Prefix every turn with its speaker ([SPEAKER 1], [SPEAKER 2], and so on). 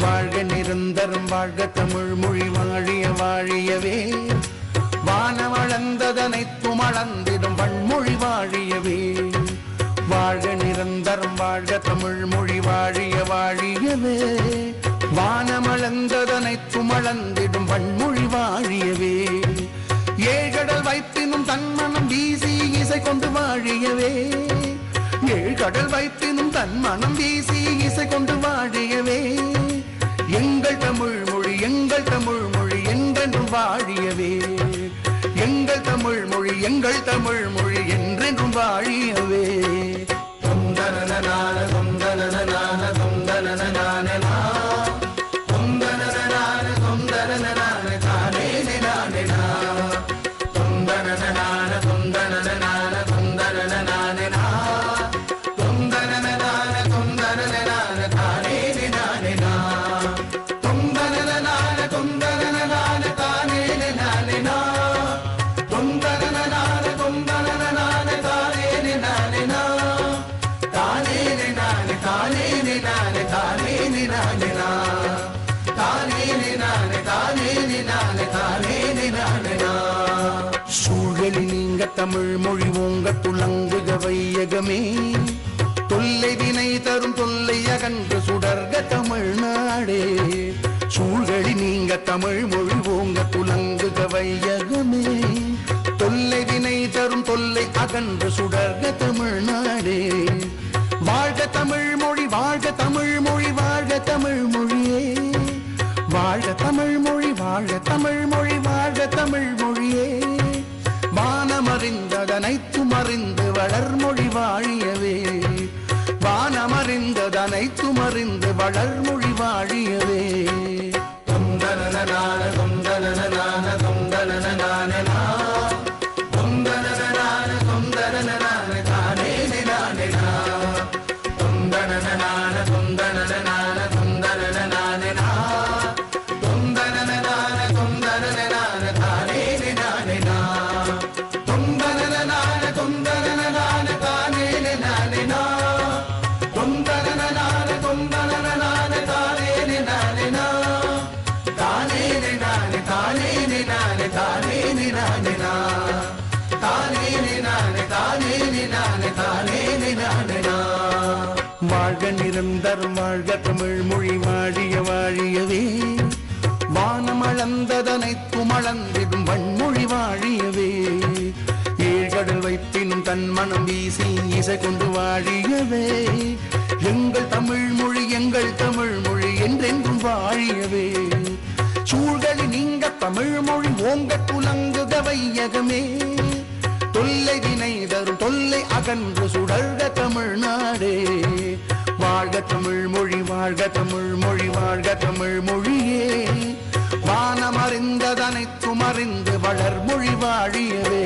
[SPEAKER 1] வாழ்க நிரந்தரம் வாழ்க தமிழ் மொழி வாழிய வாழியவே வானமளந்ததனைத்தும் அளந்திடும் வன்மொழி வாழியவே வாழ்க நிரந்தரம் வாழ்க தமிழ் மொழி வாழிய வாழியவே வானமளந்ததனைத்தும் அளந்திடும் வன்மொழி வாழியவே ஏழ்கடல் வைப்பினும் தன்மனம் வீசி இசை கொண்டு வாழியவே ஏழ்கடல் வைப்பினும் தன்மனம் வீசி இசை கொண்டு வாழியவே எங்கள் தமிழ் மொழி என்றென்றும் வாழியவே எங்கள் தமிழ் மொழி என்றென்றும் வாழியவே சூழலி நீங்க தமிழ் மொழி ஓங்க துளங்குக வையகமே தொல்லை வினை தரும் தொல்லை அகன்று சுடர்க தமிழ்நாடே சூழலி நீங்க தமிழ் மொழி ஓங்க துளங்குக வையகமே தொல்லை வினை தரும் தொல்லை அகன்று சுடர்க தமிழ்நாடே வாழ்க தமிழ் மொழி வாழ்க தமிழ் மொழி வாழ்க தமிழ் மொழியே வாழ்க தமிழ் மொழி வாழ்க தமிழ் மொழி வாழ்க தமிழ் மொழியே வானமறிந்ததனைத்தும் அறிந்து வளர்மொழி வாழியவே வானமறிந்ததனைத்தும் அறிந்து வளர்மொழி வாழியவே வாழ்க நிரந்தரம் வாழ்க தமிழ் மொழி வாழிய வாழியவே வானமளந்ததனைத்தும் அளந்திடும் வன்மொழி வாழியவே ஏழ்கடல் வைப்பினும் தன் மனம் வீசி இசை கொண்டு வாழியவே எங்கள் தமிழ் மொழி என்றென்றும் வாழியவே சூழ்களி நீங்க தமிழ் மொழி ஓங்க துலங்குக வையகமே தொல்லை வினை தரும் தொல்லை அகன்று சுடர்க தமிழ்நாடே வாழ்க தமிழ் மொழி வாழ்க தமிழ் மொழி வாழ்க தமிழ் மொழியே வானமறிந்ததனைத்தும் அறிந்து வளர்மொழி வாழியவே